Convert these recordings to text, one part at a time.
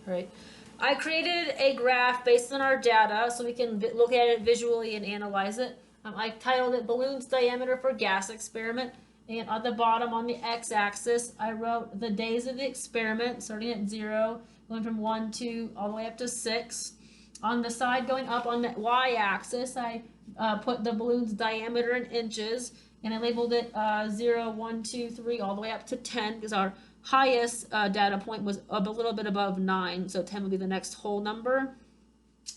right? I created a graph based on our data so we can look at it visually and analyze it. I titled it Balloon's Diameter for Gas Experiment. And on the bottom on the x-axis, I wrote the days of the experiment, starting at 0, going from 1, 2, all the way up to 6. On the side going up on the y-axis, I put the balloon's diameter in inches, and I labeled it 0, 1, 2, 3, all the way up to 10, because our highest data point was a little bit above 9, so 10 would be the next whole number.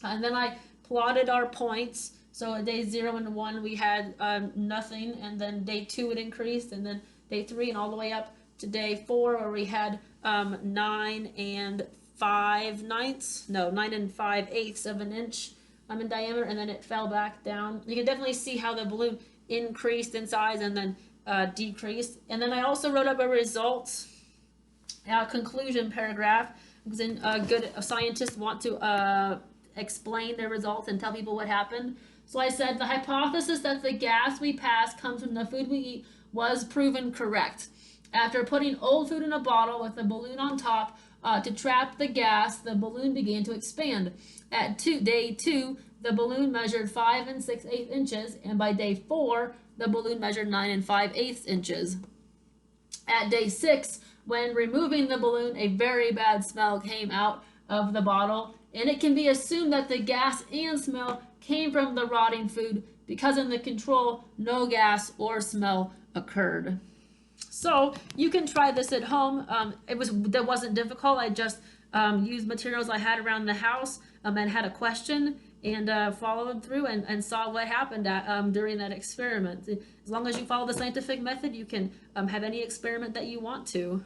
And then I plotted our points. So at day 0 and 1 we had nothing, and then day 2 it increased, and then day 3 and all the way up to day 4 where we had 9 and 5/8 of an inch in diameter, and then it fell back down. You can definitely see how the balloon increased in size and then decreased. And then I also wrote up a results conclusion paragraph, because then good scientists want to explain their results and tell people what happened. So I said the hypothesis that the gas we pass comes from the food we eat was proven correct. After putting old food in a bottle with a balloon on top to trap the gas, the balloon began to expand. At day 2, the balloon measured 5 6/8 inches, and by day 4, the balloon measured 9 5/8 inches. At day 6, when removing the balloon, a very bad smell came out of the bottle, and it can be assumed that the gas and smell came from the rotting food, because in the control, no gas or smell occurred. So you can try this at home. That wasn't difficult. I just used materials I had around the house and had a question, and followed through and saw what happened during that experiment. As long as you follow the scientific method, you can have any experiment that you want to.